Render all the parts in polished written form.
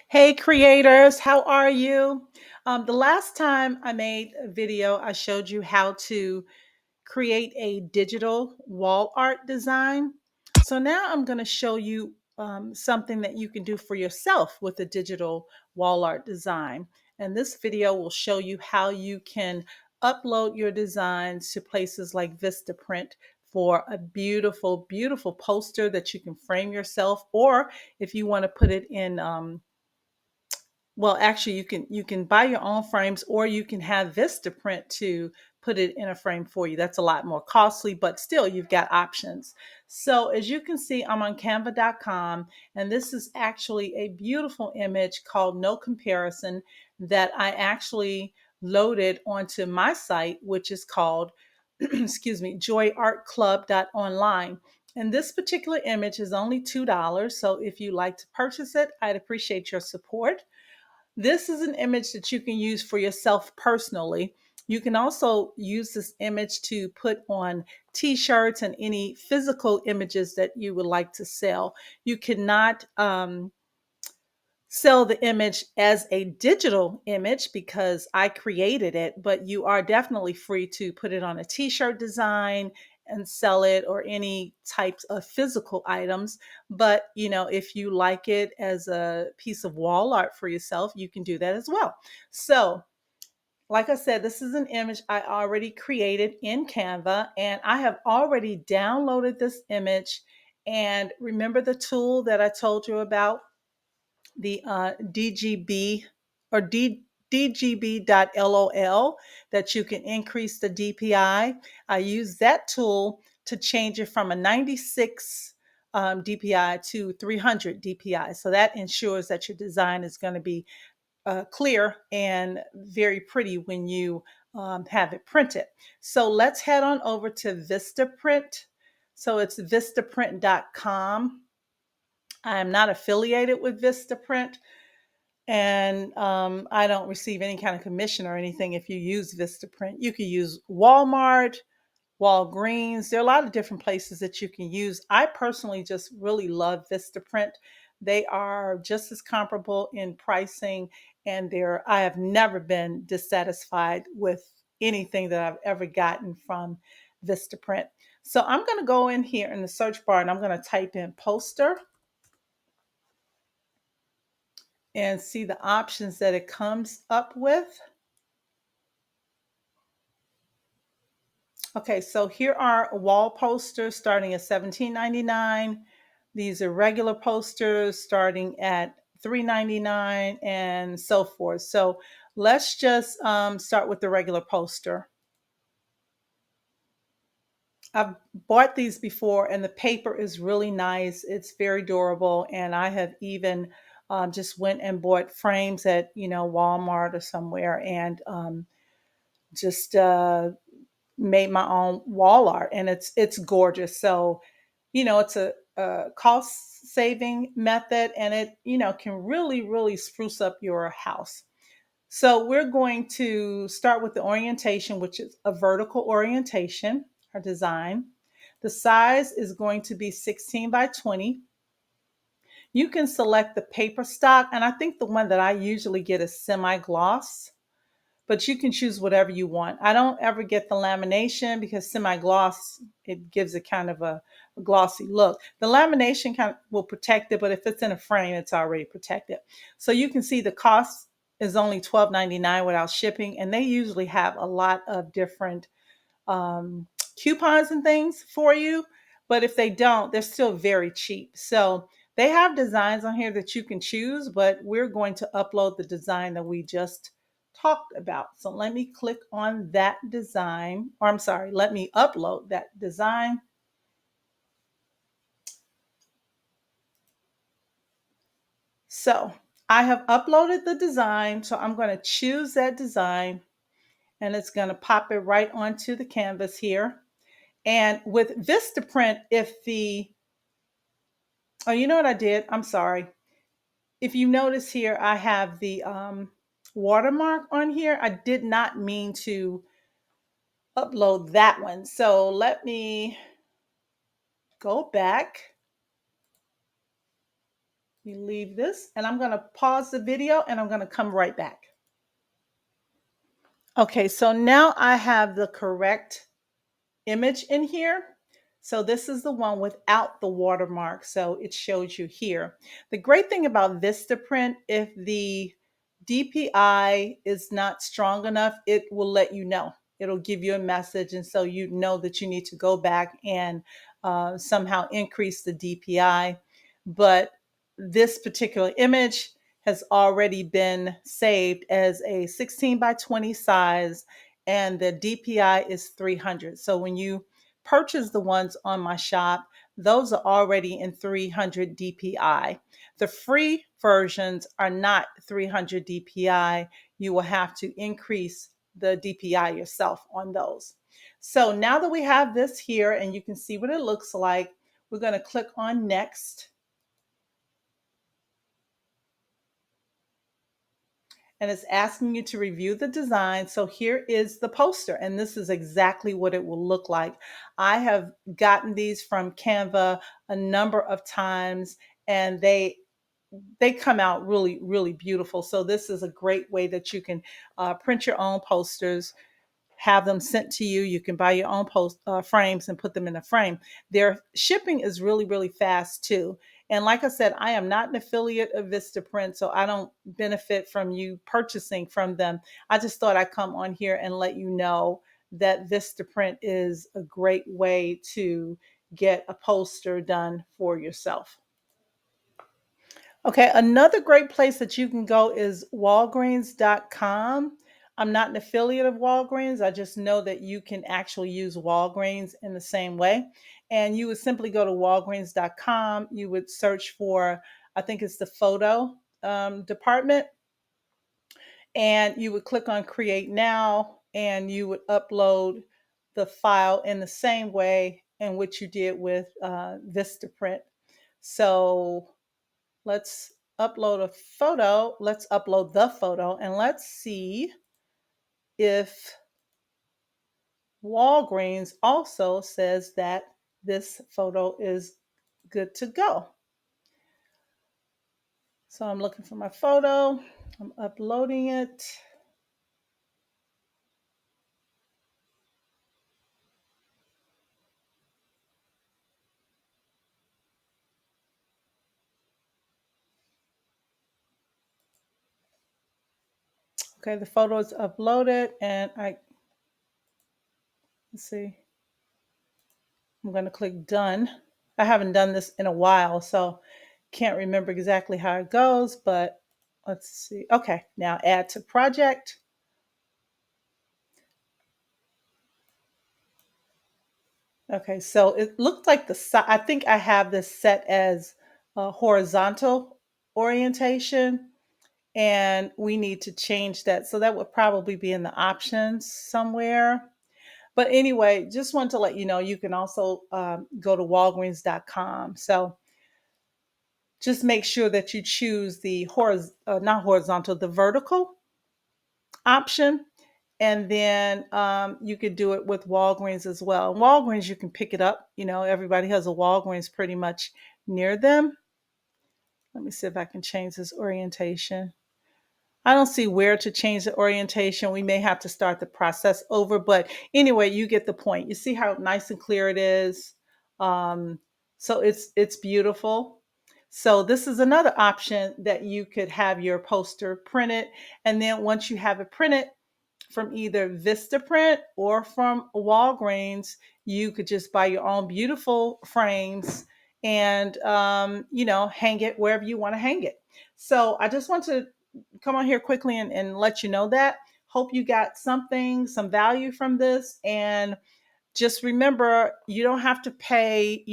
Hey creators, how are you? The last time I made a video, I showed you how to create a digital wall art design. So now I'm going to show you something that you can do for yourself with a digital wall art design. And this video will show you how you can upload your designs to places like Vistaprint for a beautiful, beautiful poster that you can frame yourself, or if you want to put it in well, actually, you can buy your own frames, or you can have Vistaprint to put it in a frame for you. That's a lot more costly, but still, you've got options. So as you can see, I'm on Canva.com, and this is actually a beautiful image called No Comparison that I actually loaded onto my site, which is called, excuse me, joyartclub.online. And this particular image is only $2. So if you'd like to purchase it, I'd appreciate your support. This is an image that you can use for yourself personally. You can also use this image to put on t-shirts and any physical images that you would like to sell. You cannot sell the image as a digital image because I created it, but you are definitely free to put it on a t-shirt design and sell it, or any types of physical items. But if you like it as a piece of wall art for yourself, you can do that as well. So like I said, this is an image I already created in Canva, and I have already downloaded this image. And remember the tool that I told you about, the DGB or DGB.lol, that you can increase the DPI. I use that tool to change it from a 96 DPI to 300 DPI. So that ensures that your design is going to be clear and very pretty when you have it printed. So let's head on over to Vistaprint. So it's vistaprint.com. I am not affiliated with Vistaprint, and I don't receive any kind of commission or anything if you use Vistaprint. You can use Walmart, Walgreens. There are a lot of different places that you can use. I personally just really love Vistaprint. They are just as comparable in pricing, and I have never been dissatisfied with anything that I've ever gotten from Vistaprint. So I'm going to go in here in the search bar, and I'm going to type in poster and see the options that it comes up with. Okay, so here are wall posters starting at $17.99. These are regular posters starting at $3.99, and so forth. So let's just start with the regular poster. I've bought these before, and the paper is really nice. It's very durable, and I have even just went and bought frames at Walmart or somewhere, and just made my own wall art, and it's gorgeous. So it's a cost saving method, and it can really spruce up your house. So we're going to start with the orientation, which is a vertical orientation, our design. The size is going to be 16 by 20. You can select the paper stock, and I think the one that I usually get is semi-gloss, but you can choose whatever you want. I don't ever get the lamination because semi-gloss, it gives it kind of a glossy look. The lamination kind of will protect it, but if it's in a frame, it's already protected. So you can see the cost is only $12.99 without shipping, and they usually have a lot of different um, coupons and things for you. But if they don't, they're still very cheap. So they have designs on here that you can choose, but we're going to upload the design that we just talked about. So let me click on that design, or I'm sorry, let me upload that design. So I have uploaded the design. So I'm going to choose that design, and it's going to pop it right onto the canvas here. And with Vistaprint, oh, you know what I did? I'm sorry. If you notice here, I have the watermark on here. I did not mean to upload that one. So let me go back. me leave this and I'm going to pause the video and I'm going to come right back. Okay, so now I have the correct image in here. So this is the one without the watermark. So it shows you here. The great thing about Vistaprint, if the DPI is not strong enough, it will let you know. It'll give you a message. And so you know that you need to go back and somehow increase the DPI. But this particular image has already been saved as a 16 by 20 size and the DPI is 300. So when you purchase the ones on my shop, those are already in 300 DPI. The free versions are not 300 DPI. You will have to increase the DPI yourself on those. So now that we have this here and you can see what it looks like, we're going to click on next. And it's asking you to review the design. So here is the poster, and this is exactly what it will look like. I have gotten these from Canva a number of times, and they come out really, really beautiful. So this is a great way that you can print your own posters, have them sent to you. You can buy your own frames and put them in a frame. Their shipping is really, really fast too. And like I said, I am not an affiliate of Vistaprint, so I don't benefit from you purchasing from them. I just thought I'd come on here and let you know that Vistaprint is a great way to get a poster done for yourself. Okay, another great place that you can go is Walgreens.com. I'm not an affiliate of Walgreens. I just know that you can actually use Walgreens in the same way. And you would simply go to Walgreens.com. You would search for, I think it's the photo department, and you would click on Create Now, and you would upload the file in the same way in which you did with Vistaprint. So let's upload a photo. Let's upload the photo and let's see if Walgreens also says that this photo is good to go. So I'm looking for my photo. I'm uploading it. Okay, the photo is uploaded and let's see. I'm going to click done. I haven't done this in a while, so can't remember exactly how it goes, but let's see. Okay, now add to project. Okay, so it looked like I think I have this set as a horizontal orientation, and we need to change that. So that would probably be in the options somewhere. But anyway, just wanted to let you know you can also go to walgreens.com. So just make sure that you choose the not horizontal, the vertical option. And then you could do it with Walgreens as well. And Walgreens, you can pick it up. You know, everybody has a Walgreens pretty much near them. Let me see if I can change this orientation. I don't see where to change the orientation. We may have to start the process over, but anyway, you get the point. You see how nice and clear it is. Um, so it's beautiful. So this is another option that you could have your poster printed, and then once you have it printed from either Vistaprint or from Walgreens, you could just buy your own beautiful frames and hang it wherever you want to hang it. So I just want to come on here quickly and let you know that. Hope you got some value from this. And just remember, you don't have to pay,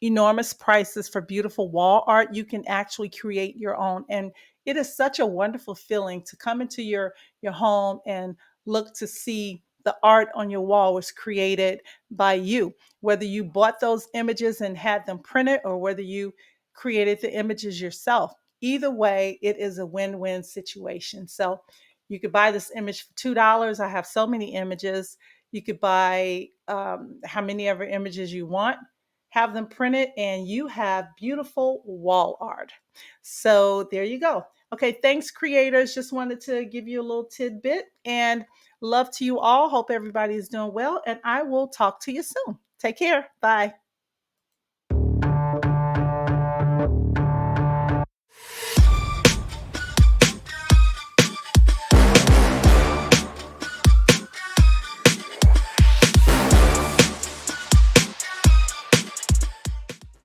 enormous prices for beautiful wall art. You can actually create your own. And it is such a wonderful feeling to come into your home and look to see the art on your wall was created by you. Whether you bought those images and had them printed or whether you created the images yourself. Either way, it is a win-win situation. So you could buy this image for $2. I have so many images. You could buy how many ever images you want, have them printed, and you have beautiful wall art. So there you go. Okay, thanks, creators. Just wanted to give you a little tidbit, and love to you all. Hope everybody is doing well, and I will talk to you soon. Take care. Bye.